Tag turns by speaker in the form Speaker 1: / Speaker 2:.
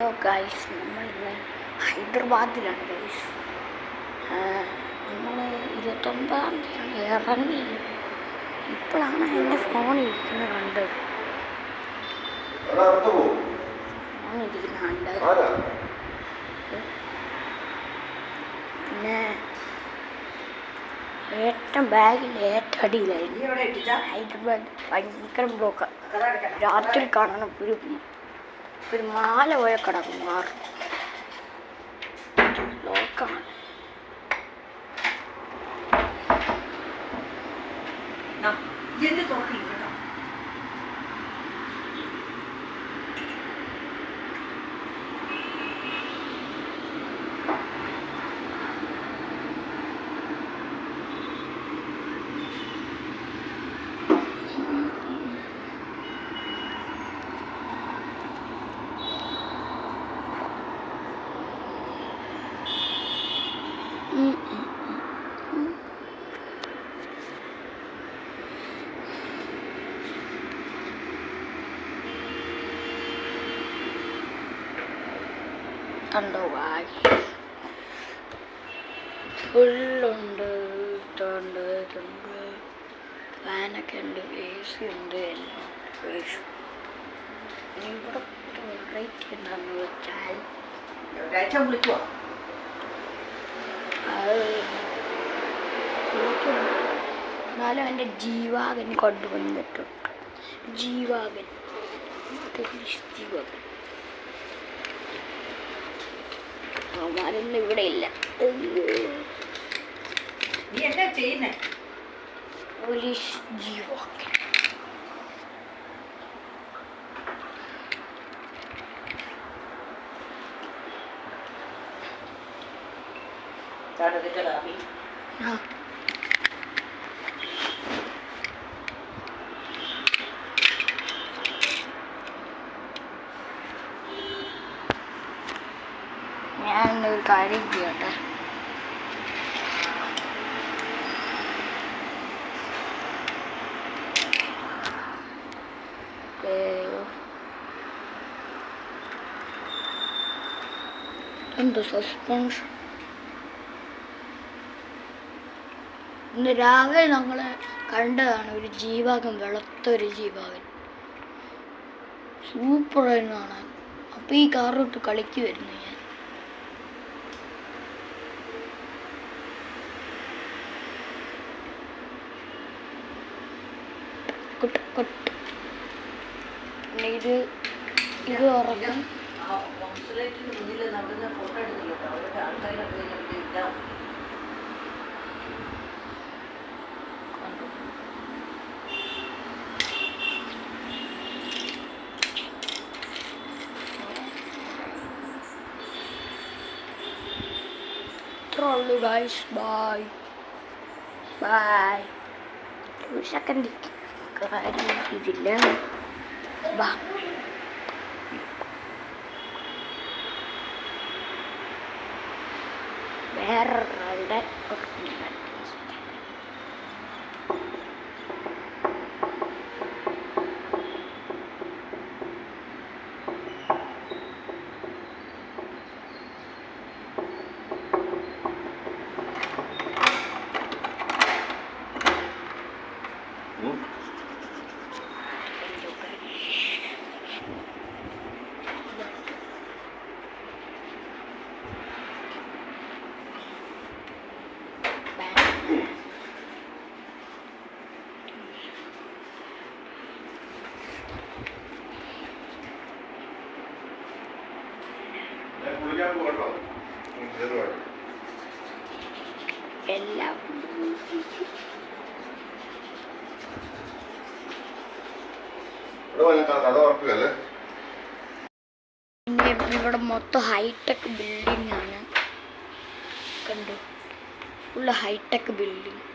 Speaker 1: Hello guys, നമ്മളിന്ന് ഹൈദരാബാദിലാണ് guys. നമ്മൾ 29-ാം തീയതി ഇറങ്ങി. ഇപ്പോഴാണ് എൻ്റെ ഫോണിരിക്കുന്ന കണ്ടത്. ഫോണിരിക്കുന്ന കണ്ടത്. പിന്നെ ഏറ്റവും ബാഗിൻ്റെ ഏറ്റവും അടിയിലായിരുന്നു. ഹൈദരാബാദ് ഭയങ്കര ബ്ലോക്ക്. രാത്രി കാണണം ഒരു മാല പോയ കിടക്കും. മാറും ലോക്കാണ്. കണ്ടോ ഫുള്ളുണ്ട്. ഫാനൊക്കെ ഉണ്ട്, എ സി ഉണ്ട്, എല്ലാം ഉണ്ട്. ഇവിടെ വെറൈറ്റി എന്താണെന്ന് വെച്ചാൽ എന്നാലും എൻ്റെ ജീവാഗൻ കൊണ്ടുവന്നിട്ടുണ്ട്. ജീവാഗൻ അവന്മാരൊന്നും ഇവിടെ ഇല്ല. പോലീസ് ജീവാഗൻ. ഞാനൊരു കാര്യം ചെയ്യട്ടെ. എന്ത് സസ്പെൻഷൻ. ഇന്ന് രാവിലെ ഞങ്ങൾ കണ്ടതാണ് ഒരു ജീവാഗൻ, വെളുത്തൊരു ജീവാഗൻ. സൂപ്പറായിരുന്നു കാണാൻ. അപ്പം ഈ കാറിട്ട് കളിക്കുമായിരുന്നു ഞാൻ. പിന്നെ ഇത് ഉറക്കം. ഇത്രേ ഉള്ളൂ ഗൈസ്. Bye bye. ഒരു സെക്കൻഡ് കാര്യം ഇതില്ല. ബാ വേറൊരാളുടെ എല്ലാം ഇവിടെ മൊത്തം ഹൈടെക് ബിൽഡിംഗ് ആണ്. കണ്ടു, ഫുള്ള് ഹൈടെക് ബിൽഡിംഗ്.